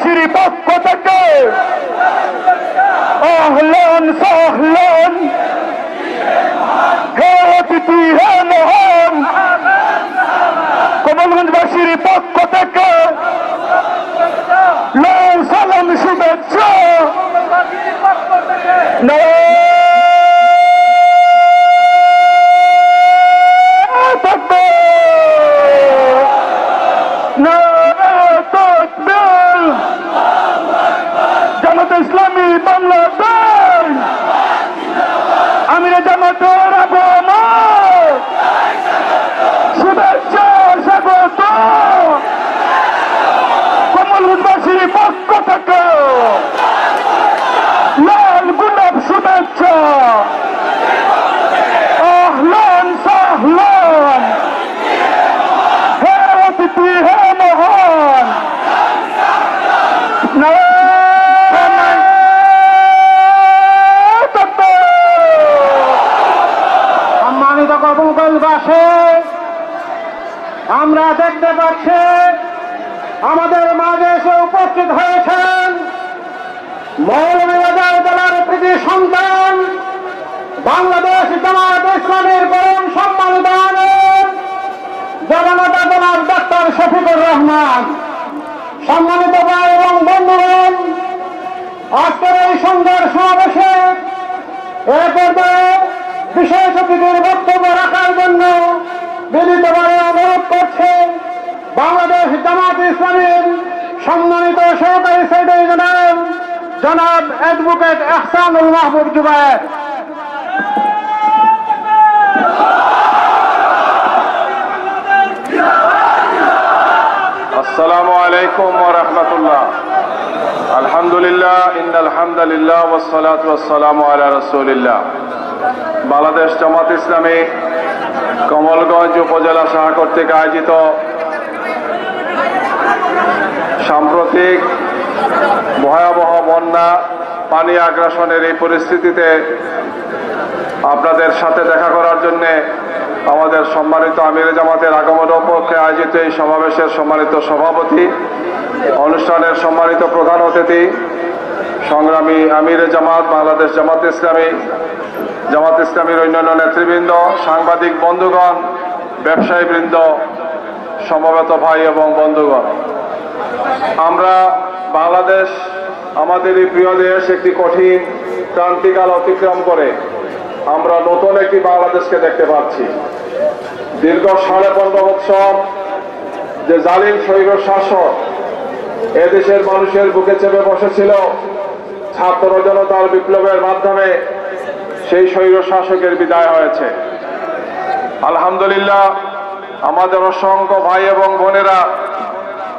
কমলগঞ্জবাসীর পক্ষ থেকে আহলান সাহলান, হে অতিথি হে মহান, কমলগঞ্জবাসীর পক্ষ থেকে লাল সালাম শুভেচ্ছা। জামাত ইসলামী বাংলাদেশ, আমিরে জামাতের আবহাওয়া, শুভেচ্ছা স্বাগত। কমলগঞ্জবাসীর পক্ষ থেকে লাল গোলাপ শুভেচ্ছা। আহলান সাহলান, হে অতিথি হে মহান। সম্মানিত কমলগঞ্জবাসী, আমরা দেখতে পাচ্ছি আমাদের মাঝে এসে উপস্থিত হয়েছেন মৌলভী বাজার জেলার কৃতি সন্তান, বাংলাদেশ জামাত ইসলামীর পরম সম্মানিত আমির জননেতা জনাব ডাক্তার শফিকুর রহমান। সম্মানিত ভাই এবং বন্ধুগণ, আজকের এই সুন্দর সমাবেশে এ পর্যায়ে বিশেষ অতিথির বক্তব্য রাখার জন্য বিনীতভাবে অনুরোধ করছে বাংলাদেশ জামাত ইসলামীর সম্মানিত সহকারী সেক্রেটারি জেনারেল জনাব অ্যাডভোকেট এহসানুল মাহবুব জুবায়ের। আসসালামু আলাইকুম ওয়া রাহমাতুল্লাহ। আলহামদুলিল্লাহ, ইন্নাল হামদালিল্লাহ ওয়াসসালাতু ওয়াসসালামু আলা রাসূলিল্লাহ। বাংলাদেশ জামাত ইসলামী কমলগঞ্জ উপজেলা শাখা কর্তৃক আয়োজিত সাম্প্রতিক ভয়াবহ বন্যা, পানি আগ্রাসনের এই পরিস্থিতিতে আপনাদের সাথে দেখা করার জন্যে আমাদের সম্মানিত আমিরে জামাতের আগমন উপলক্ষে আয়োজিত এই সমাবেশের সম্মানিত সভাপতি, অনুষ্ঠানের সম্মানিত প্রধান অতিথি, সংগ্রামী আমিরে জামাত, বাংলাদেশ জামাত ইসলামী, জামাত ইসলামীর অন্যান্য নেতৃবৃন্দ, সাংবাদিক বন্ধুগণ, ব্যবসায়ীবৃন্দ, সমবেত ভাই এবং বন্ধুগণ, আমরা বাংলাদেশ, আমাদের এই প্রিয় দেশ, একটি কঠিন ক্রান্তিকাল অতিক্রম করে আমরা নতুন একটি বাংলাদেশকে দেখতে পাচ্ছি। দীর্ঘ 15.5 বছর যে জালিম স্বৈর শাসক এদেশের মানুষের বুকে চেপে বসেছিল, ছাত্র জনতার বিপ্লবের মাধ্যমে সেই স্বৈর শাসকের বিদায় হয়েছে। আলহামদুলিল্লাহ, আমাদের অসংখ্য ভাই এবং বোনেরা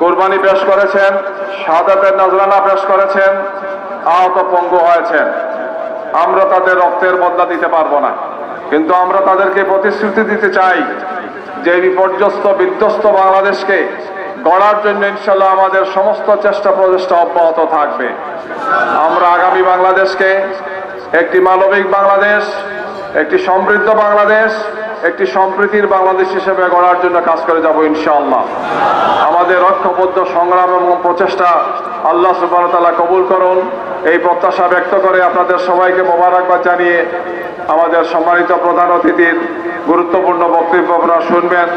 কোরবানি পেশ করেছেন, শাহাদাতের নজরানা পেশ করেছেন, আহত পঙ্গু হয়েছেন। আমরা তাদের রক্তের বদলা দিতে পারবো না, কিন্তু আমরা তাদেরকে প্রতিশ্রুতি দিতে চাই যে বিপর্যস্ত বিধ্বস্ত বাংলাদেশকে গড়ার জন্য ইনশাল্লাহ আমাদের সমস্ত চেষ্টা প্রচেষ্টা অব্যাহত থাকবে। আমরা আগামী বাংলাদেশকে একটি মানবিক বাংলাদেশ, একটি সমৃদ্ধ বাংলাদেশ, একটি সম্প্রীতির বাংলাদেশ হিসেবে গড়ার জন্য কাজ করে যাব ইনশাআল্লাহ। আমাদের ঐক্যবদ্ধ সংগ্রাম এবং প্রচেষ্টা আল্লাহ সুবহানাহু ওয়া তাআলা কবুল করুন, এই প্রত্যাশা ব্যক্ত করে আপনাদের সবাইকে মোবারকবাদ জানিয়ে আমাদের সম্মানিত প্রধান অতিথির গুরুত্বপূর্ণ বক্তব্য আপনারা শুনবেন,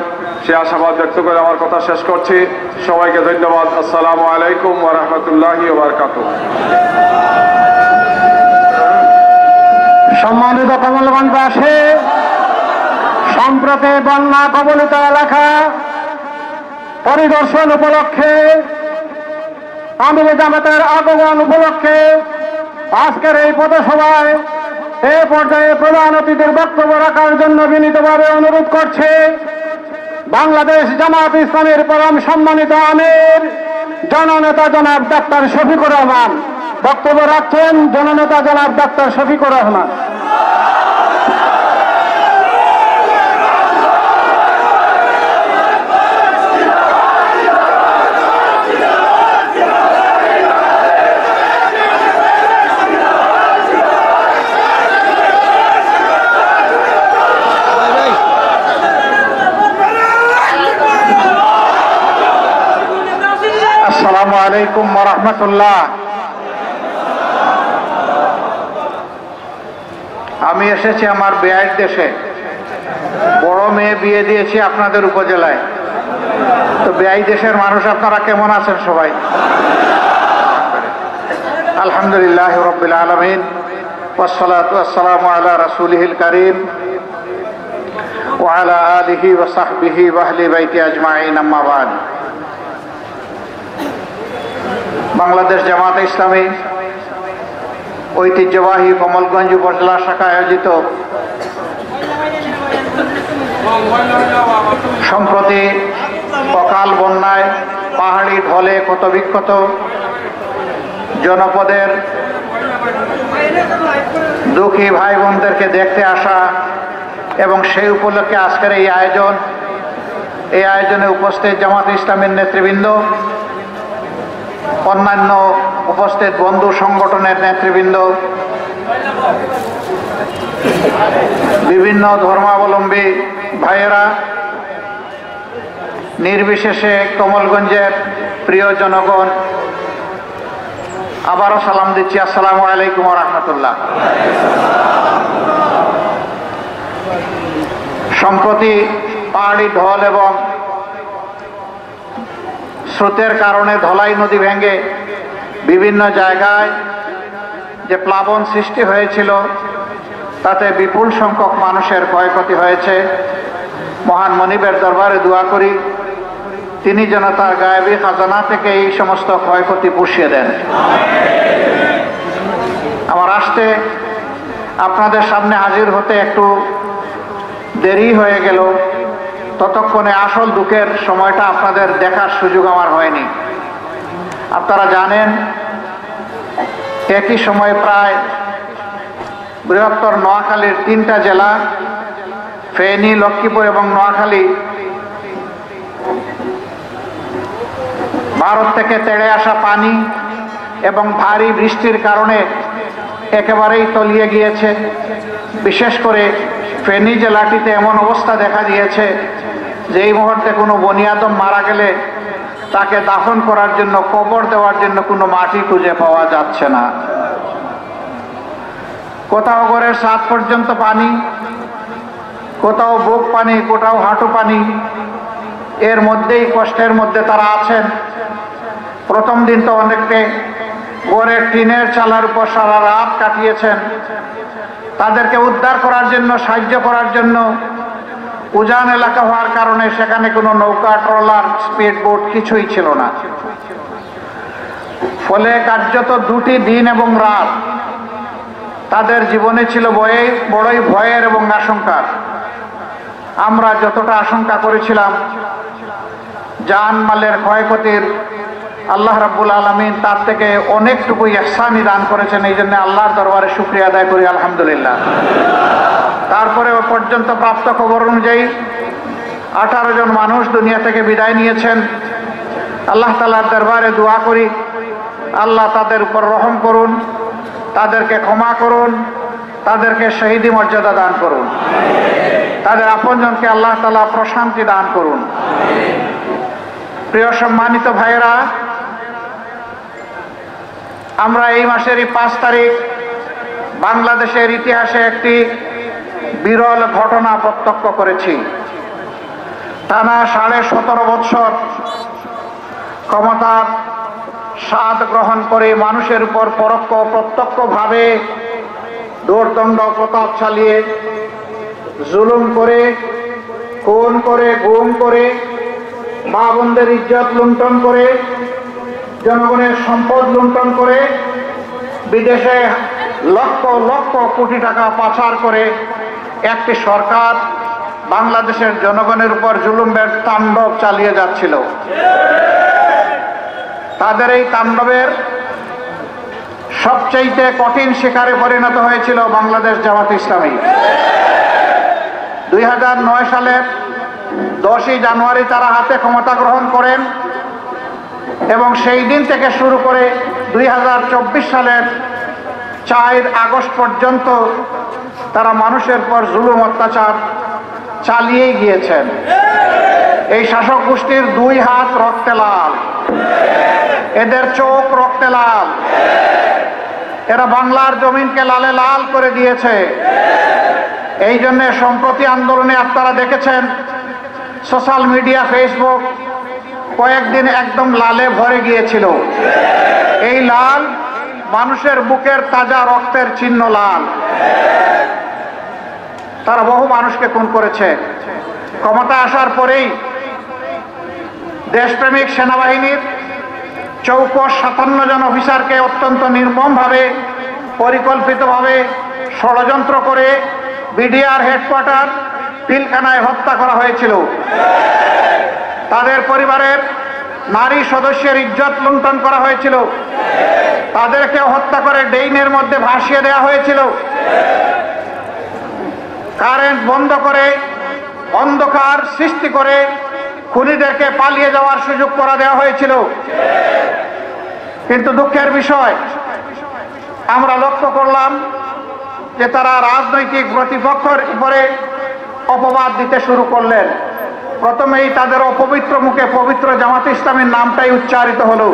সে আশাবাদ ব্যক্ত করে আমার কথা শেষ করছি। সবাইকে ধন্যবাদ। আসসালামু আলাইকুম ওয়া রাহমাতুল্লাহি ওয়া বারাকাতুহু। সম্মানিত কমলগঞ্জবাসী, সম্প্রতি বন্যা কবলিত এলাকা পরিদর্শন উপলক্ষে, আমিরে জামাতের আগমন উপলক্ষে আজকের এই পথসভায় এ পর্যায়ে প্রধান অতিথির বক্তব্য রাখার জন্য বিনীতভাবে অনুরোধ করছে বাংলাদেশ জামাত ইসলামীর পরম সম্মানিত আমির জননেতা জনাব ডাক্তার শফিকুর রহমান। বক্তব্য রাখছেন জননেতা জনাব ডাক্তার শফিকুর রহমান। আলাইকুম ওয়া রাহমাতুল্লাহ। আমি এসেছি আমার বিয়ের দেশে। বড় মেয়ে বিয়ে দিয়েছি আপনাদের উপজেলায়। তো বিয়ে দেশের মানুষ আপনারা কেমন আছেন সবাই? আলহামদুলিল্লাহ রাব্বিল আলামিন ওয়াসসালাতু ওয়াসসালামু আলা রাসূলিহিল কারীম ওয়া আলা আলিহি ওয়া সাহবিহি ওয়া আহলি বাইতি আজমাইন, আম্মা বাদ। বাংলাদেশ জামাতে ইসলামী ঐতিহ্যবাহী কমলগঞ্জ উপজেলা শাখা আয়োজিত সম্প্রতি অকাল বন্যায় পাহাড়ি ঢলে ক্ষতবিক্ষত জনপদের দুঃখী ভাই বোনদেরকে দেখতে আসা এবং সেই উপলক্ষে আজকের এই আয়োজনে উপস্থিত জামাত ইসলামের নেতৃবৃন্দ, অন্যান্য উপস্থিত বন্ধু সংগঠনের নেতৃবৃন্দ, বিভিন্ন ধর্মাবলম্বী ভাইয়েরা, নির্বিশেষে কমলগঞ্জের প্রিয় জনগণ, আবারও সালাম দিচ্ছি, আসসালামু আলাইকুম ওয়া রাহমাতুল্লাহ। সম্প্রতি পাহাড়ি ঢল এবং স্রোতের কারণে ধলাই নদী ভেঙে বিভিন্ন জায়গায় যে প্লাবন সৃষ্টি হয়েছিল তাতে বিপুল সংখ্যক মানুষের ক্ষয়ক্ষতি হয়েছে। মহান মনিবের দরবারে দোয়া করি তিনি যেন তার গায়েবী খাজানা থেকে এই সমস্ত ক্ষয়ক্ষতি পুষিয়ে দেন। আমার আসতে আপনাদের সামনে হাজির হতে একটু দেরি হয়ে গেল, ততক্ষণে আসল দুঃখের সময়টা আপনাদের দেখার সুযোগ আমার হয়নি। আপনারা জানেন একই সময়ে প্রায় বৃহত্তর নোয়াখালীর 3টা জেলা ফেনী, লক্ষ্মীপুর এবং নোয়াখালী ভারত থেকে তেড়ে আসা পানি এবং ভারী বৃষ্টির কারণে একেবারেই তলিয়ে গিয়েছে। বিশেষ করে ফেনী জেলাটিতে এমন অবস্থা দেখা দিয়েছে যে এই মুহূর্তে কোনো বনি আদম মারা গেলে তাকে দাফন করার জন্য, কবর দেওয়ার জন্য কোনো মাটি খুঁজে পাওয়া যাচ্ছে না। কোথাও ঘরের ছাদ পর্যন্ত পানি, কোথাও বুক পানি, কোথাও হাঁটু পানি। এর মধ্যেই কষ্টের মধ্যে তারা আছেন। প্রথম দিন তো অনেককে ঘরের টিনের চালার উপর সারা রাত কাটিয়েছেন। তাদেরকে উদ্ধার করার জন্য, সাহায্য করার জন্য উজান এলাকা হওয়ার কারণে সেখানে কোনো নৌকা, ট্রলার, স্পিড বোট কিছুই ছিল না। ফলে কার্যত 2টি দিন এবং রাত তাদের জীবনে ছিল বড়ই ভয়ের এবং আশঙ্কার। আমরা যতটা আশঙ্কা করেছিলাম জানমালের ক্ষয়ক্ষতির, আল্লাহ রাব্বুল আলামিন তার থেকে অনেকটুকু ইহসানই দান করেছেন। এই জন্য আল্লাহর দরবারে শুকরিয়া আদায় করি, আলহামদুলিল্লাহ। তারপরে পর্যন্ত প্রাপ্ত খবর অনুযায়ী 18 জন মানুষ দুনিয়া থেকে বিদায় নিয়েছেন। আল্লাহ তাআলার দরবারে দোয়া করি আল্লাহ তাদের উপর রহম করুন, তাদেরকে ক্ষমা করুন, তাদেরকে শহীদি মর্যাদা দান করুন, তাদের আপনজনকে আল্লাহ তাআলা প্রশান্তি দান করুন। প্রিয় সম্মানিত ভাইয়েরা, আমরা এই মাসেরই 5 তারিখ বাংলাদেশের ইতিহাসে একটি বিরল ঘটনা প্রত্যক্ষ করেছি। টানা 17.5 বছর ক্ষমতার স্বাদ গ্রহণ করে মানুষের উপর পরোক্ষ প্রত্যক্ষভাবে দৌর্দণ্ড প্রতাপ চালিয়ে, জুলুম করে, খুন করে, গুম করে, মা বোনদের ইজ্জত লুণ্ঠন করে, জনগণের সম্পদ লুণ্ঠন করে, বিদেশে লক্ষ লক্ষ কোটি টাকা পাচার করে একটি সরকার বাংলাদেশের জনগণের উপর জুলুমের তাণ্ডব চালিয়ে যাচ্ছিল। তাদের এই তাণ্ডবের সবচেয়ে কঠিন শিকারে পরিণত হয়েছিল বাংলাদেশ জামাত ইসলামী। 2009 সালের 10ই জানুয়ারি তারা হাতে ক্ষমতা গ্রহণ করেন এবং সেই দিন থেকে শুরু করে 2024 সালের 4 আগস্ট পর্যন্ত তারা মানুষের পর জুলুম অত্যাচার চালিয়েই গিয়েছেন। এই শাসক গোষ্ঠীর 2 হাত রক্তে লাল। এদের চোখ রক্তে লাল, এরা বাংলার জমিনকে লালে লাল করে দিয়েছে। এই জন্য সম্প্রতি আন্দোলনে আপনারা দেখেছেন সোশ্যাল মিডিয়া, ফেসবুক কয়েকদিন একদম লালে ভরে গিয়েছিল। এই লাল মানুষের বুকের তাজা রক্তের চিহ্ন লাল। তারা বহু মানুষকে খুন করেছে। ক্ষমতা আসার পরেই দেশপ্রেমিক সেনাবাহিনীর 57 জন অফিসারকে অত্যন্ত নির্মমভাবে পরিকল্পিতভাবে ষড়যন্ত্র করে বিডিআর হেডকোয়ার্টার পিলখানায় হত্যা করা হয়েছিল। তাদের পরিবারের নারী সদস্যের ইজ্জত লুণ্ঠন করা হয়েছিল। তাদেরকে হত্যা করে ড্রেইনের মধ্যে ভাসিয়ে দেওয়া হয়েছিল। কারেন্ট বন্ধ করে অন্ধকার সৃষ্টি করে খুনিদেরকে পালিয়ে যাওয়ার সুযোগ করে দেওয়া হয়েছিল। কিন্তু দুঃখের বিষয়, আমরা লক্ষ্য করলাম যে তারা রাজনৈতিক প্রতিপক্ষের উপরে অপবাদ দিতে শুরু করলেন। প্রথমেই তাদের অপবিত্র মুখে পবিত্র জামাত ইসলামের নামটাই উচ্চারিত হলো।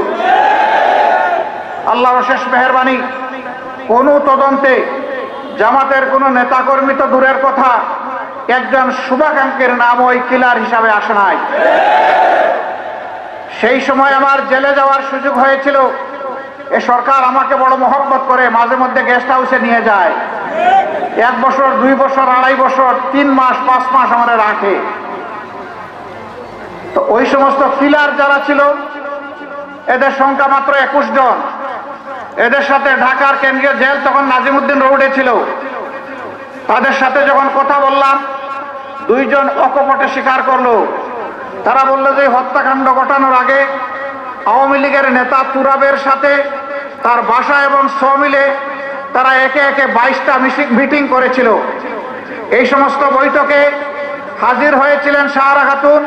আল্লাহর অশেষ মেহেরবানি, কোন তদন্তে জামাতের কোন নেতাকর্মী তো দূরের কথা, একজন শুভাকাঙ্ক্ষীর নাম ওই কিলার হিসাবে আসে নাই। সেই সময় আমার জেলে যাওয়ার সুযোগ হয়েছিল। এ সরকার আমাকে বড় মহব্বত করে, মাঝে মধ্যে গেস্ট হাউসে নিয়ে যায়। 1 বছর, 2 বছর, 2.5 বছর, 3 মাস, 5 মাস আমাদের রাখে। তো ওই সমস্ত কিলার যারা ছিল, এদের সংখ্যা মাত্র 21 জন। এদের সাথে ঢাকার কেন্দ্রীয় জেল তখন নাজিমউদ্দিন রোডে ছিল। তাদের সাথে যখন কথা বললাম, 2 জন অকপটে স্বীকার করলো। তারা বললো যে হত্যাকাণ্ড ঘটানোর আগে আওয়ামী লীগের নেতা তুরাবের সাথে তার বাসা এবং মিলে তারা একে একে 22টা মিটিং করেছিল। এই সমস্ত বৈঠকে হাজির হয়েছিলেন সাহারা খাতুন,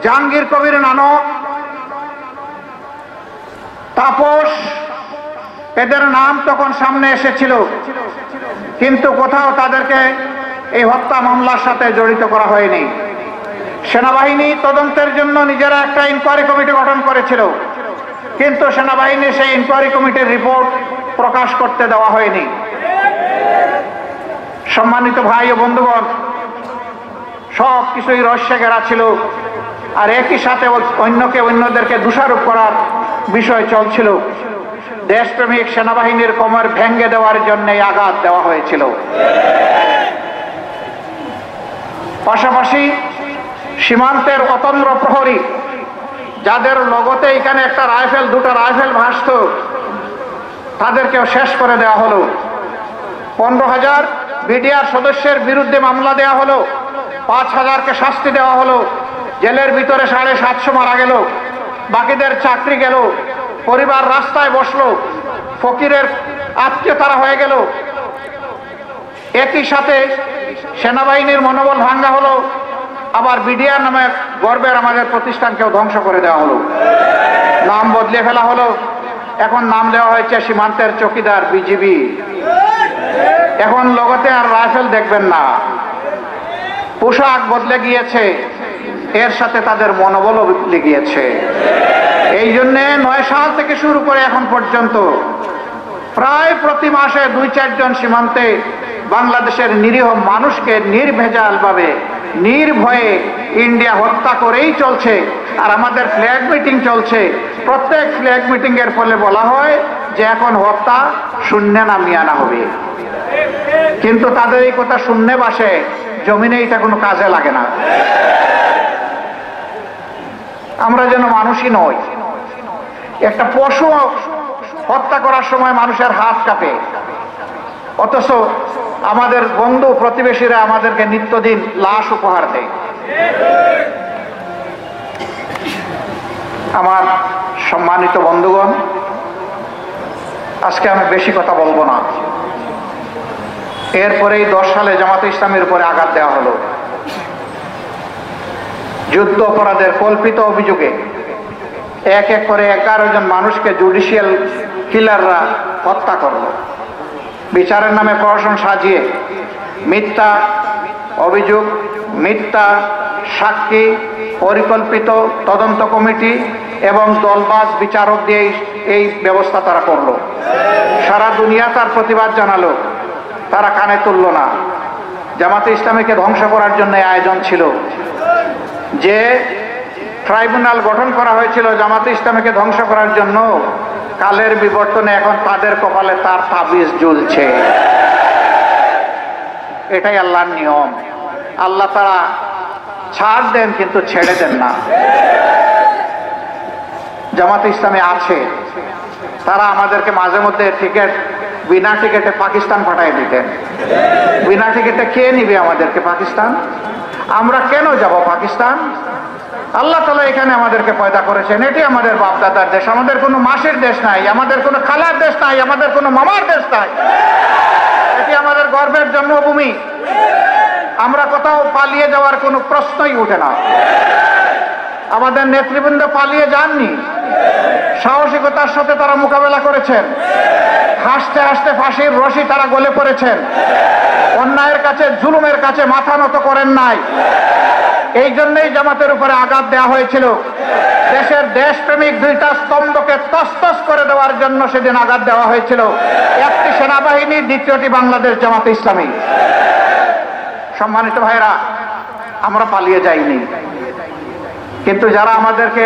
জাহাঙ্গীর কবির নানক, তাপস, এদের নাম তখন সামনে এসেছিল। কিন্তু কোথাও তাদেরকে এই হত্যা মামলার সাথে জড়িত করা হয়নি। সেনাবাহিনী তদন্তের জন্য নিজেরা একটা ইনকোয়ারি কমিটি গঠন করেছিল, কিন্তু সেনাবাহিনী সেই ইনকোয়ারি কমিটির রিপোর্ট প্রকাশ করতে দেওয়া হয়নি। সম্মানিত ভাই ও বন্ধুগণ, সব কিছুই রহস্যে ঘেরা ছিল। আর একই সাথে অন্যদেরকে দোষারোপ করার বিষয় চলছিল। দেশপ্রেমিক সেনাবাহিনীর কোমর ভেঙে দেওয়ার জন্য আঘাত দেওয়া হয়েছিল। পাশাপাশি সীমান্তের অতন্দ্র প্রহরী, যাদের লগতে এখানে একটা রাইফেল, 2টা রাইফেল ভাসত, তাদেরকেও শেষ করে দেওয়া হলো। 15,000 বিডিআর সদস্যের বিরুদ্ধে মামলা দেওয়া হলো, 5,000কে শাস্তি দেওয়া হলো। জেলের ভিতরে 750 মারা গেল, বাকিদের চাকরি গেল, পরিবার রাস্তায় বসলো, ফকিরের আত্মীয় তারা হয়ে গেল। একই সাথে সেনাবাহিনীর মনোবল ভাঙ্গা হলো। আবার বিডিআর নামে গর্বের আমাদের প্রতিষ্ঠানকেও ধ্বংস করে দেওয়া হলো। নাম বদলে ফেলা হলো। এখন নাম দেওয়া হয়েছে সীমান্তের চৌকিদার, বিজিবি। এখন লগতে আর রাইফেল দেখবেন না। পোশাক বদলে গিয়েছে, এর সাথে তাদের মনোবলও বদলে গিয়েছে। এই জন্য 9 সাল থেকে শুরু করে এখন পর্যন্ত প্রায় প্রতি মাসে 2-4 জন সীমান্তে বাংলাদেশের নিরীহ মানুষকে নির্ভেজাল ভাবে নির্ভয়ে ইন্ডিয়া হত্যা করেই চলছে। আর আমাদের ফ্ল্যাগ মিটিং চলছে। প্রত্যেক ফ্ল্যাগ মিটিং এর ফলে বলা হয় যে এখন হত্যা শূন্যে নামিয়ে আনা হবে, কিন্তু তাদের এই কথা শূন্যে বাসে, জমিনে এটা কোনো কাজে লাগে না। আমরা যেন মানুষই নই। একটা পশু হত্যা করার সময় মানুষের হাত কাঁপে, অথচ আমাদের বন্ধু প্রতিবেশীরা আমাদেরকে নিত্যদিন লাশ উপহার দেয়। আমার সম্মানিত বন্ধুগণ, আজকে আমি বেশি কথা বলবো না। এরপরেই 10 সালে জামাতে ইসলামের উপরে আঘাত দেওয়া হলো। যুদ্ধ অপরাধের কল্পিত অভিযোগে এক এক করে 11 জন মানুষকে জুডিশিয়াল কিলাররা হত্যা করলো। বিচারের নামে প্রহসন সাজিয়ে মিথ্যা অভিযোগ, মিথ্যা সাক্ষী, পরিকল্পিত তদন্ত কমিটি, এবং দলবাজ বিচারক দিয়ে এই ব্যবস্থা তারা করলো। সারা দুনিয়া তার প্রতিবাদ জানালো, তারা কানে তুলল না। জামাতে ইসলামীকে ধ্বংস করার জন্য আয়োজন ছিল। যে ট্রাইব্যুনাল গঠন করা হয়েছিল জামাতে ইসলামীকে ধ্বংস করার জন্য, কালের বিবর্তনে এখন তাদের কপালে তার তাবিজ ঝুলছে। এটাই আল্লাহর নিয়ম। আল্লাহ তারা ছাড় দেন কিন্তু ছেড়ে দেন না। জামাতে ইসলামী আছে, তারা আমাদেরকে মাঝে মধ্যে বিনা টিকেটে পাকিস্তান পাঠিয়ে দিতেন। বিনা টিকেটে কে নিবে আমাদেরকে পাকিস্তান? আমরা কেন যাব পাকিস্তান? আল্লাহ তাআলা এখানে আমাদেরকে পয়দা করেছেন, এটি আমাদের বাপদাদার দেশ। আমাদের কোনো মাসির দেশ নাই, আমাদের কোনো খালার দেশ নাই, আমাদের কোনো মামার দেশ নাই। এটি আমাদের গর্বের জন্মভূমি। আমরা কোথাও পালিয়ে যাওয়ার কোনো প্রশ্নই উঠে না। আমাদের নেতৃবৃন্দ পালিয়ে যাননি, সাহসিকতার সাথে তারা মোকাবেলা করেছেন। হাসতে হাসতে ফাঁসির রশি তারা গলে পড়েছেন। অন্যায়ের কাছে, জুলুমের কাছে মাথা নত করেন নাই। এই জন্যই জামাতের উপরে আঘাত দেওয়া হয়েছিল। দেশের দেশপ্রেমিক দুইটা স্তম্ভকে তছতছ করে দেওয়ার জন্য সেদিন আঘাত দেওয়া হয়েছিল। একটি সেনাবাহিনী, দ্বিতীয়টি বাংলাদেশ জামাতে ইসলামী। সম্মানিত ভাইরা, আমরা পালিয়ে যাইনি, কিন্তু যারা আমাদেরকে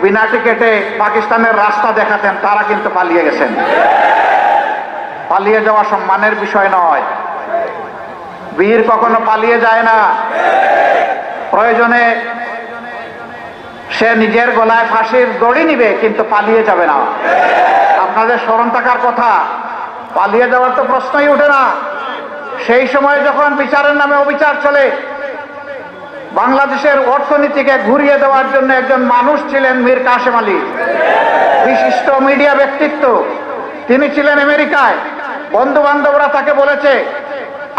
বিনা টিকেটে পাকিস্তানের রাস্তা দেখাতেন তারা কিন্তু পালিয়ে গেছেন। পালিয়ে যাওয়া সম্মানের বিষয় নয়। বীর কখনো পালিয়ে যায় না। প্রয়োজনে সে নিজের গলায় ফাঁসির দড়ি নিবে, কিন্তু পালিয়ে যাবে না। আপনাদের স্মরণ থাকার কথা, পালিয়ে যাওয়ার তো প্রশ্নই ওঠে না। সেই সময় যখন বিচারের নামে অবিচার চলে, বাংলাদেশের অর্থনীতিকে ঘুরিয়ে দেওয়ার জন্য একজন মানুষ ছিলেন মীর কাসেম আলী, বিশিষ্ট মিডিয়া ব্যক্তিত্ব। তিনি ছিলেন আমেরিকায়। বন্ধু বান্ধবরা তাকে বলেছে,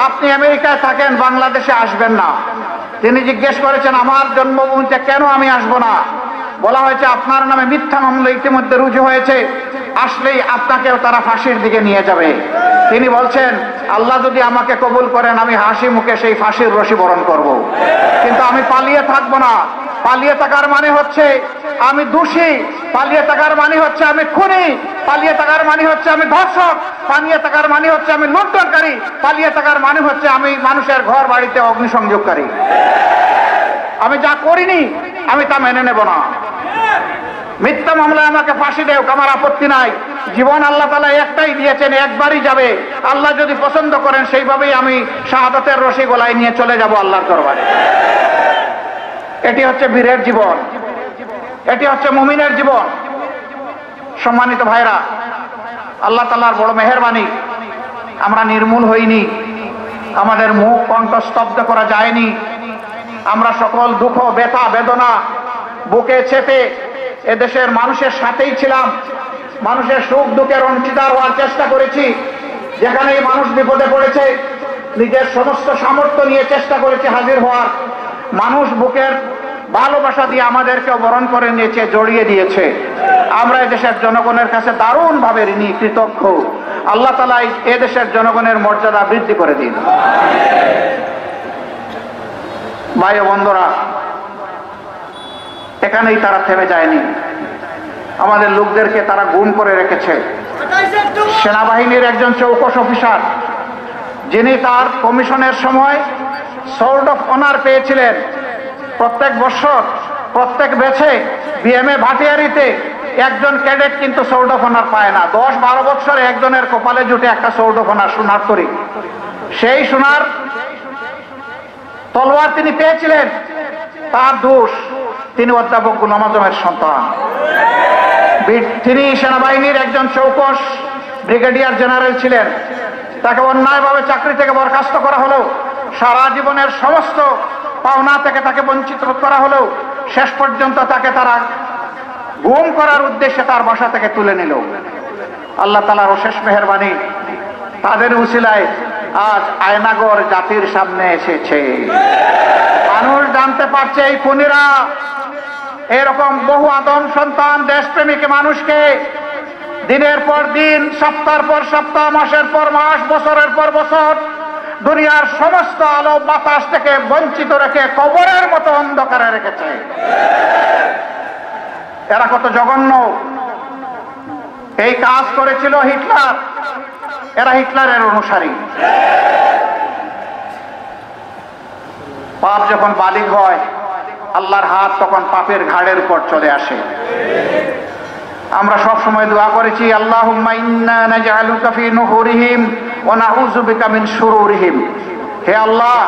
আপনি আমেরিকায় থাকেন, বাংলাদেশে আসবেন না। তিনি জিজ্ঞেস করেছেন, আমার জন্মভূমিতে কেন আমি আসবো না? বলা হয়েছে, আপনার নামে মিথ্যা মামলা ইতিমধ্যে রুজু হয়েছে, আসলেই আপনাকেও তারা ফাঁসির দিকে নিয়ে যাবে। তিনি বলছেন, আল্লাহ যদি আমাকে কবুল করেন, আমি হাসি মুখে সেই ফাঁসির রশি বরণ করব, কিন্তু আমি পালিয়ে থাকবো না। পালিয়ে থাকার মানে হচ্ছে আমি দোষী, পালিয়ে থাকার মানে হচ্ছে আমি খুনি, পালিয়ে থাকার মানে হচ্ছে আমি ধর্ষক, পালিয়ে থাকার মানে হচ্ছে আমি লুণ্ঠনকারী, পালিয়ে থাকার মানে হচ্ছে আমি মানুষের ঘর বাড়িতে অগ্নিসংযোগকারী। আমি যা করিনি আমি তা মেনে নেব না। মিথ্যা মামলায় আমাকে ফাঁসি দেও, আমার আপত্তি নাই। জীবন আল্লাহ তাআলা একটাই দিয়েছেন, একবারই যাবে। আল্লাহ যদি পছন্দ করেন সেইভাবেই আমি শাহাদাতের রশি গলায় নিয়ে চলে যাব আল্লাহর দরবারে। এটি হচ্ছে বীরের জীবন, এটি হচ্ছে মুমিনের জীবন। সম্মানিত ভাইরা, আল্লাহ তাআলার বড় মেহেরবানি, আমরা নির্মূল হইনি, আমাদের মুখ কণ্ঠ স্তব্ধ করা যায়নি। আমরা সকল দুঃখ, ব্যথা, বেদনা বুকে চেপে এদেশের মানুষের সাথেই ছিলাম। মানুষের সুখ দুঃখের অংশীদার হওয়ার চেষ্টা করেছি। যেখানেই মানুষ বিপদে পড়েছে, নিজের সমস্ত সামর্থ্য নিয়ে চেষ্টা করেছি হাজির হওয়ার। মানুষ বুকের ভালোবাসা দিয়ে আমাদেরকে বরণ করে নিয়েছে, জড়িয়ে দিয়েছে। আমরা এদেশের জনগণের কাছে দারুণভাবে ঋণী, কৃতজ্ঞ। আল্লাহ তাআলা এদেশের জনগণের মর্যাদা বৃদ্ধি করে দিন। ভাই ও বন্ধুরা, এখানেই তারা থেমে যায়নি। আমাদের লোকদেরকে তারা গুম করে রেখেছে। সেনাবাহিনীর একজন চৌকস অফিসার, যিনি তার কমিশনের সময় সোর্ড অফ অনার পেয়েছিলেন, প্রত্যেক বছর প্রত্যেক ব্যাচে বিএমএ ভাটিয়ারিতে একজন ক্যাডেট কিন্তু সোর্ড অফ অনার পায় না। 10-12 বছরে একজনের কপালে জুটে একটা সোর্ড অফ অনার, সোনার তরী। সেই সোনার তলোয়ার তিনি পেয়েছিলেন। তার দোষ, তিনি অধ্যাপক গোলাম আজমের সন্তান। তিনি সেনাবাহিনীর একজন চৌকস ব্রিগেডিয়ার জেনারেল ছিলেন। তাকে অন্যায়ভাবে চাকরি থেকে বরখাস্ত করা হলো, সারা জীবনের সমস্ত পাওনা থেকে তাকে বঞ্চিত করা হলো। শেষ পর্যন্ত তাকে তারা গুম করার উদ্দেশ্যে তার বাসা থেকে তুলে নিল। আল্লাহ তাআলার অশেষ মেহেরবানি, তাদের উসিলায় আজ আয়নাগর জাতির সামনে এসেছে। মানুষ জানতে পারছে এই খুনিরা এরকম বহু আদম সন্তান, দেশপ্রেমিক মানুষকে দিনের পর দিন, সপ্তাহের পর সপ্তাহ, মাসের পর মাস, বছরের পর বছর দুনিয়ার সমস্ত আলো বাতাস থেকে বঞ্চিত রেখে কবরের মতো অন্ধকারে রেখেছে। এরা কত জঘন্য। এই কাজ করেছিল হিটলার, এরা হিটলারের অনুসারী। পাপ যখন বালিগ হয়, আল্লাহর হাত তখন পাপের ঘাড়ের উপর চলে আসে। আমরা সব সময় দোয়া করেছি, আল্লাহুম্মা ইন্না নাজআলুকা ফি নুহুরিহিম ওয়া নাউযু বিকা মিন শুরুরিহিম। হে আল্লাহ,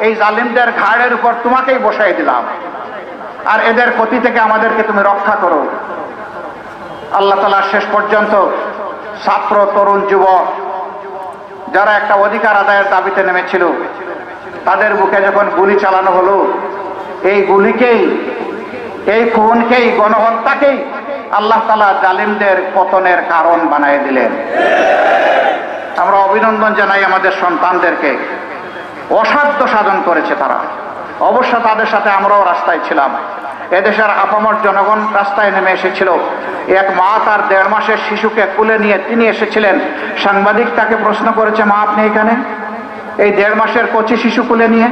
এই জালিমদের ঘাড়ের উপর তোমাকেই বসাই দিলাম, আর এদের ক্ষতি থেকে আমাদেরকে তুমি রক্ষা করো। আল্লাহ তাআলা শেষ পর্যন্ত ছাত্র, তরুণ, যুবক যারা একটা অধিকার আদায়ের দাবিতে নেমেছিল, তাদের বুকে যখন গুলি চালানো হলো, এই গুলিকেই, এই খুনকেই, গণহত্যাকেই আল্লাহ তাআলা জালিমদের পতনের কারণ বানিয়ে দিলেন। আমরা অভিনন্দন জানাই আমাদের সন্তানদেরকে। অসাধ্য সাধন করেছে তারা। অবশ্য তাদের সাথে আমরাও রাস্তায় ছিলাম। এদেশের আপামর জনগণ রাস্তায় নেমে এসেছিল। এক মা তার 1.5 মাসের শিশুকে কুলে নিয়ে তিনি এসেছিলেন। সাংবাদিক তাকে প্রশ্ন করেছে, মা আপনি এখানে এই 1.5 মাসের কচি শিশু কুলে নিয়ে?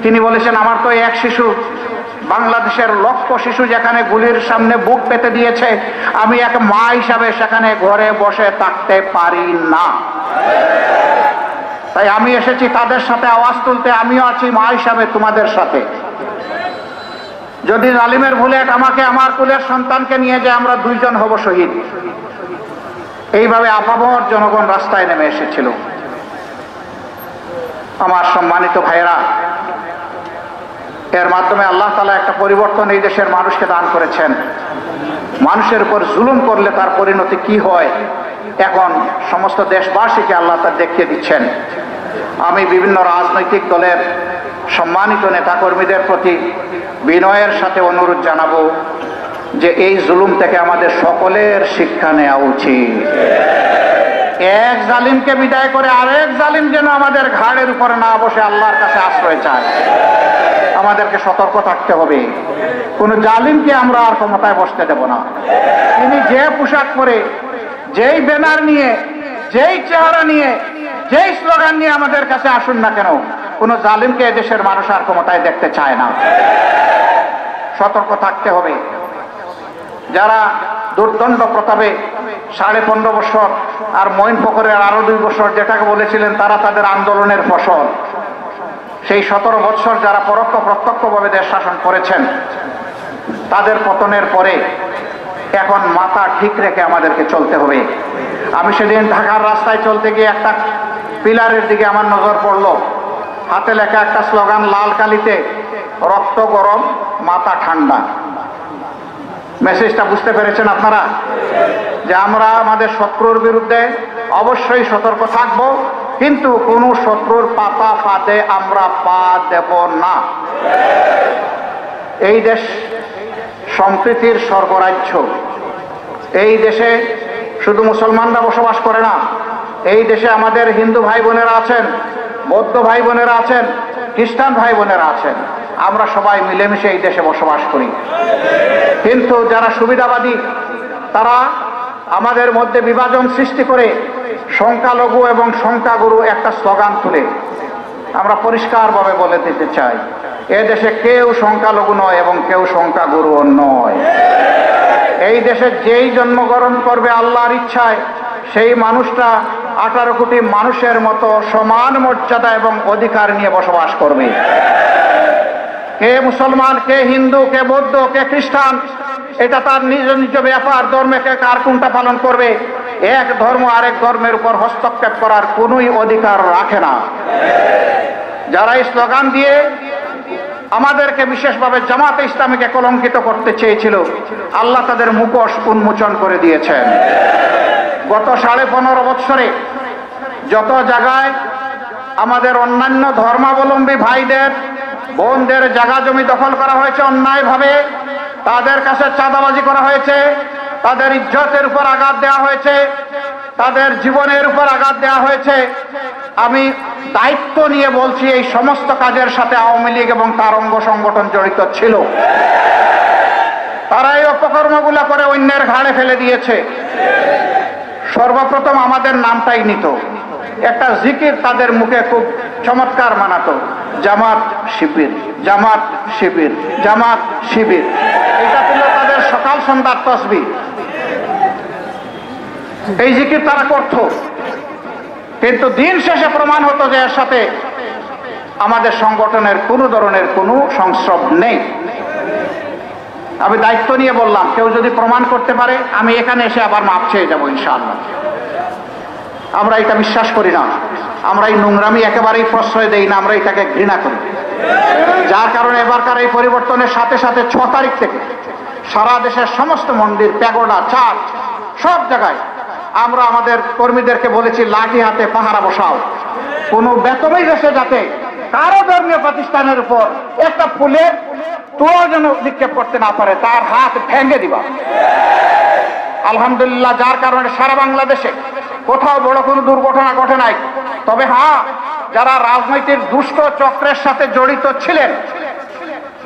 তিনি বলেছেন, আমার তো এক শিশু, বাংলাদেশের লক্ষ শিশু যেখানে গুলির সামনে বুক পেতে দিয়েছে, আমি এক মা হিসাবে সেখানে ঘরে বসে থাকতে পারি না। তাই আমি এসেছি তাদের সাথে আওয়াজ তুলতে। আমিও আছি মা হিসাবে তোমাদের সাথে। যদি জালিমের বুলেট আমাকে, আমার কুলের সন্তানকে নিয়ে যায়, আমরা 2 জন হব শহীদ। এইভাবে আপামর জনগণ রাস্তায় নেমে এসেছিল। আমার সম্মানিত ভাইয়েরা, এর মাধ্যমে আল্লাহ তাআলা একটা পরিবর্তন এই দেশের মানুষকে দান করেছেন। মানুষের উপর জুলুম করলে তার পরিণতি কি হয়, এখন সমস্ত দেশবাসীকে আল্লাহ তাআলা দেখিয়ে দিচ্ছেন। আমি বিভিন্ন রাজনৈতিক দলের সম্মানিত নেতাকর্মীদের প্রতি বিনয়ের সাথে অনুরোধ জানাবো যে এই জুলুম থেকে আমাদের সকলের শিক্ষা নেওয়া উচিত। এক জালিমকে বিদায় করে আরেক জালিম যেন আমাদের ঘাড়ের উপরে না বসে আল্লাহর কাছে আশ্রয় চায়। আমাদেরকে সতর্ক থাকতে হবে। কোন জালিমকে আমরা আর ক্ষমতায় বসতে দেব না। তিনি যে পোশাক পরে, যেই ব্যানার নিয়ে, যেই চেহারা নিয়ে, যেই স্লোগান নিয়ে আমাদের কাছে আসুন না কেন, কোন জালিমকে এদেশের মানুষ আর ক্ষমতায় দেখতে চায় না। সতর্ক থাকতে হবে। যারা দুর্দণ্ড প্রতাপে 15.5 বছর আর মঈন ফখরের আরো 2 বছর যেটাকে বলেছিলেন, তারা তাদের আন্দোলনের ফসল। সেই 17 বছর যারা পরোক্ষ প্রত্যক্ষভাবে দেশ শাসন করেছেন, তাদের পতনের পরে এখন মাথা ঠিক রেখে আমাদেরকে চলতে হবে। আমি সেদিন ঢাকার রাস্তায় চলতে গিয়ে একটা পিলারের দিকে আমার নজর পড়লো। হাতে লেখা একটা স্লোগান লাল কালিতে, রক্ত গরম মাথা ঠান্ডা। মেসেজটা বুঝতে পেরেছেন আপনারা? যে আমরা আমাদের শত্রুর বিরুদ্ধে অবশ্যই সতর্ক থাকব, কিন্তু কোন শত্রুর পাতা ফাঁদে আমরা পা দেব না। এই দেশ সম্প্রীতির স্বর্গরাজ্য। এই দেশে শুধু মুসলমানরা বসবাস করে না, এই দেশে আমাদের হিন্দু ভাই বোনেরা আছেন, বৌদ্ধ ভাই বোনেরা আছেন, খ্রিস্টান ভাই বোনেরা আছেন। আমরা সবাই মিলেমিশে এই দেশে বসবাস করি। কিন্তু যারা সুবিধাবাদী, তারা আমাদের মধ্যে বিভাজন সৃষ্টি করে সংখ্যালঘু এবং সংখ্যাগুরু একটা স্লোগান তুলে। আমরা পরিষ্কারভাবে বলে দিতে চাই, এ দেশে কেউ সংখ্যালঘু নয় এবং কেউ সংখ্যাগুরু নয়। এই দেশে যেই জন্মগ্রহণ করবে আল্লাহর ইচ্ছায়, সেই মানুষটা 18 কোটি মানুষের মতো সমান মর্যাদা এবং অধিকার নিয়ে বসবাস করবে। কে মুসলমান, কে হিন্দু, কে বৌদ্ধ, কে খ্রিস্টান, এটা তার নিজ নিজ ব্যাপার। ধর্মে কে কার কোনটা পালন করবে, এক ধর্ম আরেক ধর্মের উপর হস্তক্ষেপ করার কোনোই অধিকার রাখে না। যারা এই স্লোগান দিয়ে আমাদেরকে বিশেষভাবে জামাতে ইসলামীকে কলঙ্কিত করতে চেয়েছিল, আল্লাহ তাদের মুখোশ উন্মোচন করে দিয়েছেন। গত 15.5 বছরে যত জায়গায় আমাদের অন্যান্য ধর্মাবলম্বী ভাইদের, বোনদের জায়গা জমি দখল করা হয়েছে অন্যায়ভাবে, তাদের কাছে চাঁদাবাজি করা হয়েছে, তাদের ইজ্জতের উপর আঘাত দেওয়া হয়েছে, তাদের জীবনের উপর আঘাত দেওয়া হয়েছে, আমি দায়িত্ব নিয়ে বলছি, এই সমস্ত কাজের সাথে আওয়ামী লীগ এবং তার অঙ্গ সংগঠন জড়িত ছিল। তারা এই অপকর্মগুলো করে অন্যের ঘাড়ে ফেলে দিয়েছে। সর্বপ্রথম আমাদের নামটাই নিত, একটা জিকির তাদের মুখে খুব চমৎকার মানাতো, জামাত শিবির, জামাত শিবির, জামাত শিবির। এটা ছিল তাদের তাদের সকাল সন্ধ্যার তসবিহ, এই জিকির তারা করত, কিন্তু দিন শেষে প্রমাণ হতো যে এর সাথে আমাদের সংগঠনের কোনো ধরনের কোনো সংস্রব নেই। আমি দায়িত্ব নিয়ে বললাম, কেউ যদি প্রমাণ করতে পারে আমি এখানে এসে আবার মাপ চেয়ে যাবো ইনশাআল্লাহ। আমরা এটা বিশ্বাস করি না, আমরা এই নোংরামি একেবারেই প্রশ্রয় দেই না, আমরা এটাকে ঘৃণা করি। যার কারণে এবারকার এই পরিবর্তনের সাথে সাথে 6 তারিখ থেকে সারা দেশের সমস্ত মন্দির, প্যাগোডা, চার্চ, সব জায়গায় আমরা আমাদের কর্মীদেরকে বলেছি লাঠি হাতে পাহারা বসাও, কোনো বেতনই দেশে যাতে কারো ধর্মীয় প্রতিষ্ঠানের উপর একটা ফুলের তোড়া যেন নিক্ষেপ করতে না পারে, তার হাত ভেঙে দিবা। আলহামদুলিল্লাহ, যার কারণে সারা বাংলাদেশে কোথাও বড় কোনো দুর্ঘটনা ঘটে নাই। তবে হ্যাঁ, যারা রাজনৈতিক দুষ্ট চক্রের সাথে জড়িত ছিলেন,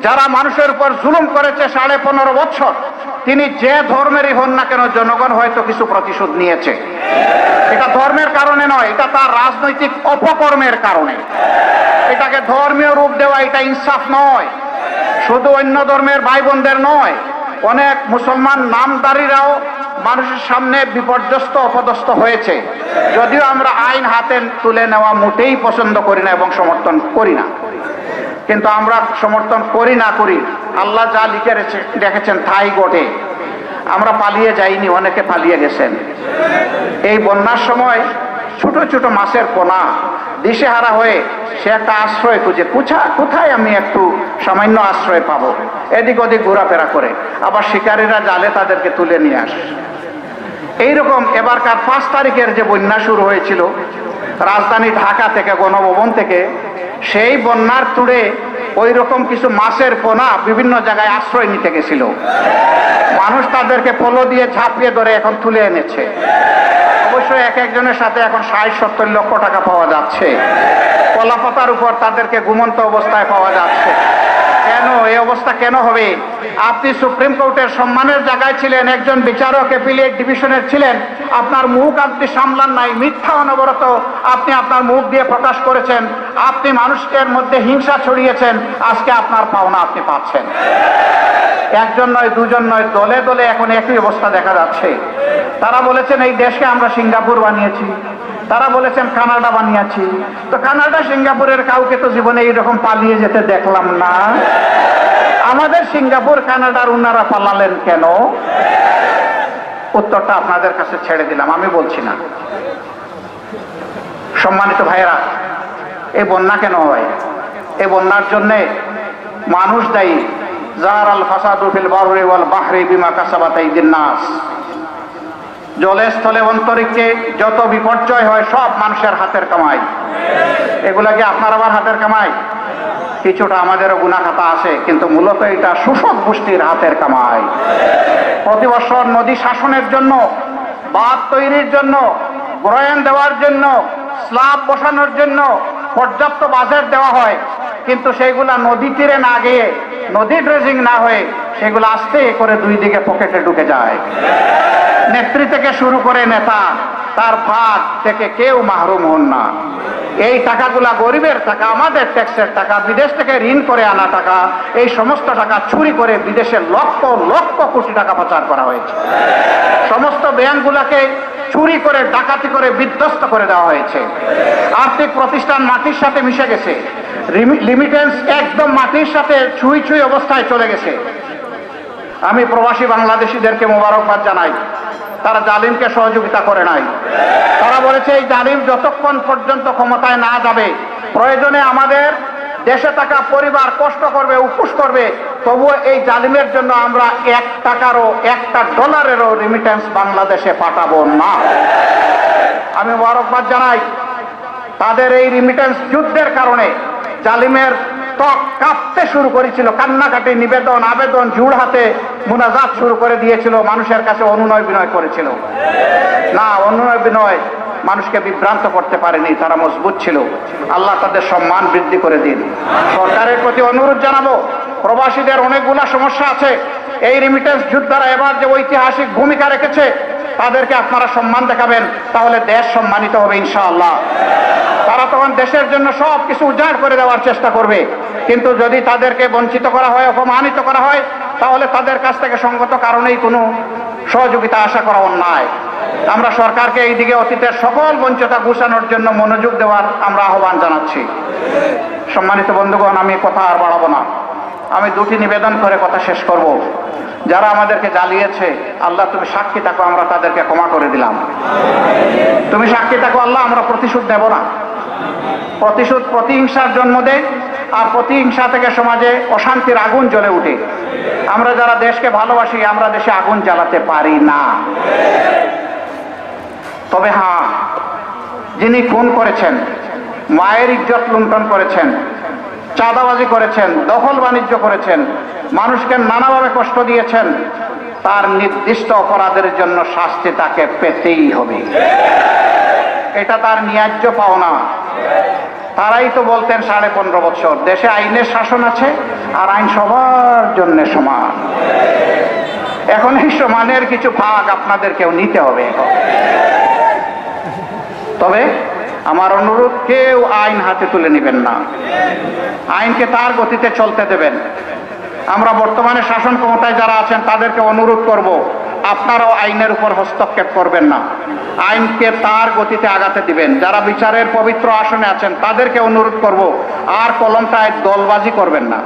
যারা মানুষের উপর জুলুম করেছে 15.5 বছর, তিনি যে ধর্মেরই হন না কেন, জনগণ হয়তো কিছু প্রতিশোধ নিয়েছে। এটা ধর্মের কারণে নয়, এটা তার রাজনৈতিক অপকর্মের কারণে। এটাকে ধর্মীয় রূপ দেওয়া এটা ইনসাফ নয়। শুধু অন্য ধর্মের ভাই বোনদের নয়, অনেক মুসলমান নামদারিরাও মানুষের সামনে বিপর্যস্ত অপদস্থ হয়েছে। যদিও আমরা আইন হাতে তুলে নেওয়া মোটেই পছন্দ করি না এবং সমর্থন করি না, কিন্তু আমরা সমর্থন করি না করি, আল্লাহ যা লিখে রেখেছেন তাই ঘটে। আমরা পালিয়ে যাইনি, অনেকে পালিয়ে গেছেন। এই বন্যার সময় ছোট ছোট মাছের পোনা দিশেহারা হয়ে সে একটা আশ্রয় খুঁজে, কোথায় আমি একটু সামান্য আশ্রয় পাবো, এদিক ওদিক ঘোরাফেরা করে, আবার শিকারীরা জালে তাদেরকে তুলে নিয়ে আসে। এইরকম এবারকার 5 তারিখের যে বন্যা শুরু হয়েছিল রাজধানী ঢাকা থেকে, গণভবন থেকে, সেই বন্যার তুড়ে ওই রকম কিছু মাছের পোনা বিভিন্ন জায়গায় আশ্রয় নিতে গেছিল। মানুষ তাদেরকে পোলো দিয়ে ঝাঁপিয়ে ধরে এখন তুলে এনেছে। অবশ্যই এক একজনের সাথে এখন 60-70 লক্ষ টাকা পাওয়া যাচ্ছে। কলাপাতার উপর তাদেরকে ঘুমন্ত অবস্থায় পাওয়া যাচ্ছে। কেন এই অবস্থা কেন হবে? আপনি সুপ্রিম কোর্টের সম্মানের জায়গায় ছিলেন, একজন বিচারক অ্যাপিলেট ডিভিশনের ছিলেন, আপনার মুখ আপনি সামলান নাই, মিথ্যা অনবরত আপনি আপনার মুখ দিয়ে প্রকাশ করেছেন, আপনি মানুষের মধ্যে হিংসা ছড়িয়েছেন, আজকে আপনার পাওনা আপনি পাচ্ছেন। একজন নয়, দুজন নয়, দলে দলে এখন একই অবস্থা দেখা যাচ্ছে। তারা বলেছেন এই দেশকে আমরা সিঙ্গাপুর বানিয়েছি, তারা বলেছেন কানাডা বানিয়েছি। তো কানাডা সিঙ্গাপুরের কাউকে তো জীবনে এইরকম পালিয়ে যেতে দেখলাম না। আমাদের সিঙ্গাপুর কানাডার উনারা পালালেন কেন? উত্তরটা আপনাদের কাছে ছেড়ে দিলাম, আমি বলছি না। সম্মানিত ভাইয়েরা, এই বন্যা কেন হয়? এই বন্যার জন্যে মানুষ দায়ী। জাহারাল ফাসাদু ফিল বাররি ওয়াল বাহরি বিমা কাসাবাত আইদিন নাস। জলে স্থলে অন্তরিক্ষে যত বিপর্যয় হয় সব মানুষের হাতের কামাই। এগুলা কি আপনার আমার হাতের কামাই? কিছুটা আমাদেরও গুনাহ খাতা আছে, কিন্তু মূলত এটা শোষক গোষ্ঠীর হাতের কামাই। প্রতি বছর নদী শাসনের জন্য, বাঁধ তৈরির জন্য, গ্রয়ন দেওয়ার জন্য, স্ল্যাব বসানোর জন্য পর্যাপ্ত বাজেট দেওয়া হয়, কিন্তু সেইগুলা নদী তীরে না গিয়ে, নদী ড্রেজিং না হয়ে সেগুলো আস্তে করে দুই দিকে পকেটে ঢুকে যায়। নেত্রী থেকে শুরু করে নেতা, তার ভাগ থেকে কেউ মাহরুম হন না। এই টাকাগুলা গরিবের টাকা, আমাদের ট্যাক্সের টাকা, বিদেশ থেকে ঋণ করে আনা টাকা, এই সমস্ত টাকা চুরি করে বিদেশে লক্ষ লক্ষ কোটি টাকা পাচার করা হয়েছে। সমস্ত ব্যাংকগুলাকে চুরি করে, ডাকাতি করে বিধ্বস্ত করে দেওয়া হয়েছে। আর্থিক প্রতিষ্ঠান মাটির সাথে মিশে গেছে। রিমিটেন্স একদম মাটির সাথে ছুঁই ছুঁই অবস্থায় চলে গেছে। আমি প্রবাসী বাংলাদেশিদেরকে মোবারকবাদ জানাই, তারা জালিমকে সহযোগিতা করে নাই। তারা বলেছে এই জালিম যতক্ষণ পর্যন্ত ক্ষমতায় না যাবে, প্রয়োজনে আমাদের দেশে থাকা পরিবার কষ্ট করবে, উপোস করবে, তবুও এই জালিমের জন্য আমরা 1 টাকারও, 1টা ডলারেরও রিমিটেন্স বাংলাদেশে পাঠাবো না। আমি মোবারকবাদ জানাই, তাদের এই রিমিটেন্স যুদ্ধের কারণে জালিমের ত্বক কাঁপতে শুরু করেছিল, কান্নাকাটি, নিবেদন, আবেদন, জুড় হাতে মুনাজাত শুরু করে দিয়েছিল, মানুষের কাছে অনুনয় বিনয় করেছিল। না, অনুনয় বিনয় মানুষকে বিভ্রান্ত করতে পারেনি, তারা মজবুত ছিল। আল্লাহ তাদের সম্মান বৃদ্ধি করে দিন। সরকারের প্রতি অনুরোধ জানাবো, প্রবাসীদের অনেকগুলা সমস্যা আছে। এই রিমিটেন্স যোদ্ধারা এবার যে ঐতিহাসিক ভূমিকা রেখেছে, তাদেরকে আপনারা সম্মান দেখাবেন, তাহলে দেশ সম্মানিত হবে ইনশাআল্লাহ। তারা তখন দেশের জন্য সব কিছু উজাড় করে দেওয়ার চেষ্টা করবে, কিন্তু যদি তাদেরকে বঞ্চিত করা হয়, অপমানিত করা হয়, তাহলে তাদের কাছ থেকে সঙ্গত কারণেই কোনো সহযোগিতা আশা করা অন্যায়। আমরা সরকারকে এই দিকে অতীতের সকল বঞ্চতা ঘোষানোর জন্য মনোযোগ দেওয়ার আমরা আহ্বান জানাচ্ছি। সম্মানিত বন্ধুগণ, আমি কথা আর বাড়াবো না, আমি দুটি নিবেদন করে কথা শেষ করব। যারা আমাদেরকে জ্বালিয়েছে, আল্লাহ তুমি সাক্ষী থাকো, আমরা তাদেরকে ক্ষমা করে দিলাম। তুমি সাক্ষী থাকো আল্লাহ, আমরা প্রতিশোধ নেব না। প্রতিশোধ প্রতিহিংসার জন্ম দেয়, আর প্রতিহিংসা থেকে সমাজে অশান্তির আগুন জ্বলে উঠে। আমরা যারা দেশকে ভালোবাসি, আমরা দেশে আগুন জ্বালাতে পারি না। তবে হ্যাঁ, যিনি খুন করেছেন, মায়ের ইজ্জত লুণ্ঠন করেছেন, চাঁদাবাজি করেছেন, দখল বাণিজ্য করেছেন, মানুষকে নানাভাবে কষ্ট দিয়েছেন, তার নির্দিষ্ট অপরাধের জন্য শাস্তি তাকে পেতেই হবে। এটা তার ন্যায্য পাওনা। তারাই তো বলতেন 15.5 বছর দেশে আইনের শাসন আছে, আর আইন সবার জন্য সমান। এখন এই সমানের কিছু ভাগ আপনাদেরকেও নিতে হবে। তবে আমার অনুরোধ, কেউ আইন হাতে তুলে নেবেন না, আইনকে তার গতিতে চলতে দেবেন। আমরা বর্তমানে শাসন ক্ষমতায় যারা আছেন তাদেরকে অনুরোধ করব, আপনারাও আইনের উপর হস্তক্ষেপ করবেন না, আইনকে তার গতিতে আগাতে দিবেন। যারা বিচারের পবিত্র আসনে আছেন তাদেরকে অনুরোধ করব, আর কলমটায় দলবাজি করবেন না।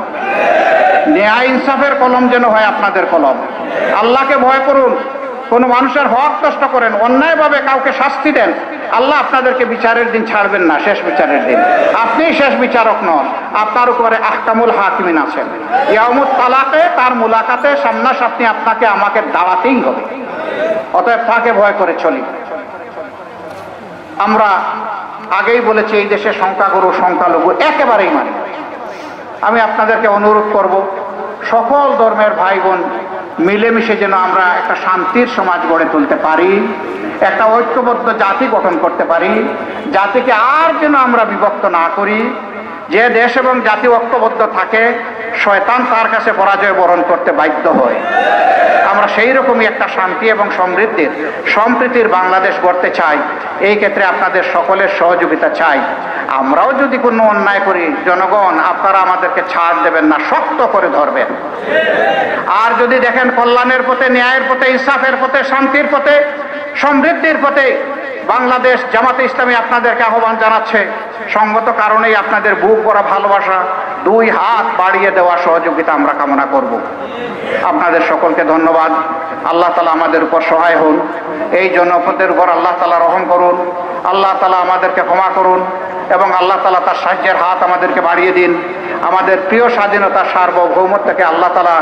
ন্যায় ইনসাফের কলম যেন হয় আপনাদের কলম। আল্লাহকে ভয় করুন, কোনো মানুষের হক নষ্ট করেন, অন্যায়ভাবে কাউকে শাস্তি দেন, আল্লাহ আপনাদেরকে বিচারের দিন ছাড়বেন না, শেষ বিচারের দিন। আপনিই শেষ বিচারক নন, আপনার উপরে আহকামুল হাকিমিন আছেন। ইয়াউমুত তালাকে, তার মুলাকাতে সামনাসামনি আপনাকে আমাকে দাঁড়াতেই হবে। অতএব তাকে ভয় করে চলি। আমরা আগেই বলেছি, এই দেশে সংখ্যাগুরু সংখ্যালঘু একেবারেই মানি। আমি আপনাদেরকে অনুরোধ করব, সকল ধর্মের ভাই বোন মিলেমিশে যেন আমরা একটা শান্তির সমাজ গড়ে তুলতে পারি, একটা ঐক্যবদ্ধ জাতি গঠন করতে পারি। জাতিকে আর যেন আমরা বিভক্ত না করি। যে দেশ এবং জাতি ঐক্যবদ্ধ থাকে, শয়তান তার কাছে পরাজয় বরণ করতে বাধ্য হয়। আমরা সেই রকমই একটা শান্তি এবং সমৃদ্ধির, সম্প্রীতির বাংলাদেশ গড়তে চাই। এই ক্ষেত্রে আপনাদের সকলের সহযোগিতা চাই। আমরাও যদি কোনো অন্যায় করি, জনগণ আপনারা আমাদেরকে ছাড় দেবেন না, শক্ত করে ধরবেন। আর যদি দেখেন কল্যাণের পথে, ন্যায়ের পথে, ইনসাফের পথে, শান্তির পথে, সমৃদ্ধির পথে বাংলাদেশ জামাতে ইসলামী আপনাদেরকে আহ্বান জানাচ্ছে, সঙ্গত কারণেই আপনাদের বুক ভরা ভালোবাসা, 2 হাত বাড়িয়ে দেওয়া সহযোগিতা আমরা কামনা করব। আপনাদের সকলকে ধন্যবাদ। আল্লাহ তাআলা আমাদের উপর সহায় হন। এই জনপদের উপর আল্লাহ তাআলা রহম করুন। আল্লাহ তাআলা আমাদেরকে ক্ষমা করুন এবং আল্লাহ তাআলা তার সাহায্যের হাত আমাদেরকে বাড়িয়ে দিন। আমাদের প্রিয় স্বাধীনতা সার্বভৌমত্বকে আল্লাহ তাআলা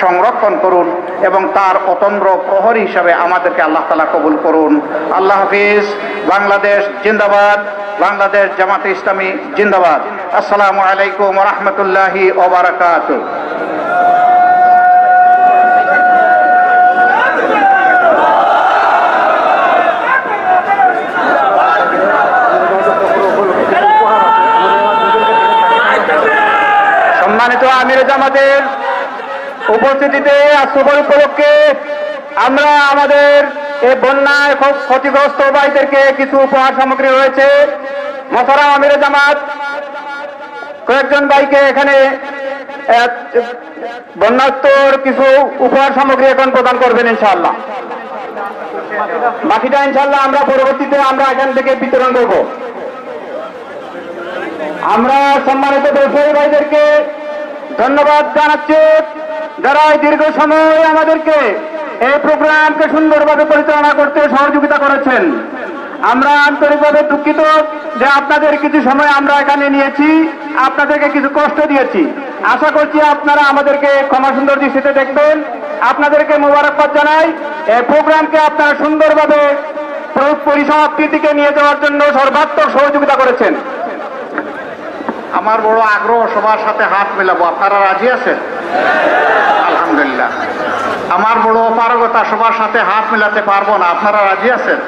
সংরক্ষণ করুন এবং তার অতন্দ্র প্রহরী হিসাবে আমাদেরকে আল্লাহ তাআলা কবুল করুন। আল্লাহ হাফিজ। বাংলাদেশ জিন্দাবাদ। বাংলাদেশ জামাতে ইসলামী জিন্দাবাদ। আসসালামু আলাইকুম ওয়া রাহমাতুল্লাহি ওয়া বারাকাতুহু। সম্মানিত আমির জামাতের উপস্থিতিতে আজকের উপলক্ষে আমরা আমাদের এই বন্যায় খুব ক্ষতিগ্রস্ত ভাইদেরকে কিছু উপহার সামগ্রী রয়েছে। মোহতারাম আমির জামাত কয়েকজন ভাইকে এখানে বন্যাত্মর কিছু উপহার সামগ্রী এখন প্রদান করবেন ইনশাআল্লাহ। বাকিটা ইনশাআল্লাহ আমরা পরবর্তীতে আমরা এখান থেকে বিতরণ করব। আমরা সম্মানিত ব্যবসায়ী ভাইদেরকে ধন্যবাদ জানাচ্ছি, যারা দীর্ঘ সময় আমাদেরকে এই প্রোগ্রামকে সুন্দরভাবে পরিচালনা করতে সহযোগিতা করেছেন। আমরা আন্তরিকভাবে দুঃখিত যে আপনাদের কিছু সময় আমরা এখানে নিয়েছি, আপনাদেরকে কিছু কষ্ট দিয়েছি। আশা করছি আপনারা আমাদেরকে ক্ষমা সুন্দর দৃষ্টিতে দেখবেন। আপনাদেরকে মোবারকবাদ জানাই। এই প্রোগ্রামকে আপনারা সুন্দরভাবে পরিসমাপ্তির দিকে নিয়ে যাওয়ার জন্য সর্বাত্মক সহযোগিতা করেছেন। আমার বড় আগ্রহ সবার সাথে হাত মেলাবো, আপনারা রাজি আছেন? আলহামদুলিল্লাহ। আমার বড় অপারগতা, সবার সাথে হাত মেলাতে পারবো না, আপনারা রাজি আছেন?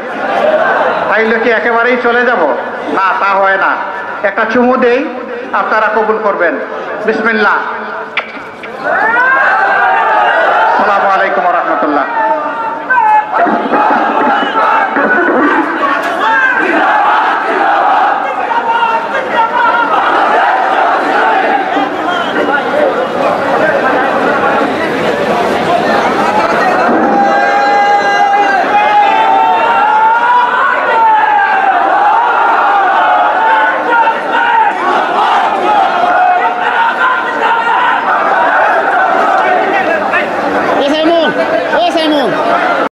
তাইলে কি একেবারেই চলে যাব? না, তা হয় না। একটা চুমু দেই, আপনারা কবুল করবেন। বিসমিল্লাহ। আসসালামু আলাইকুম ওয়া রাহমাতুল্লাহ। বলেন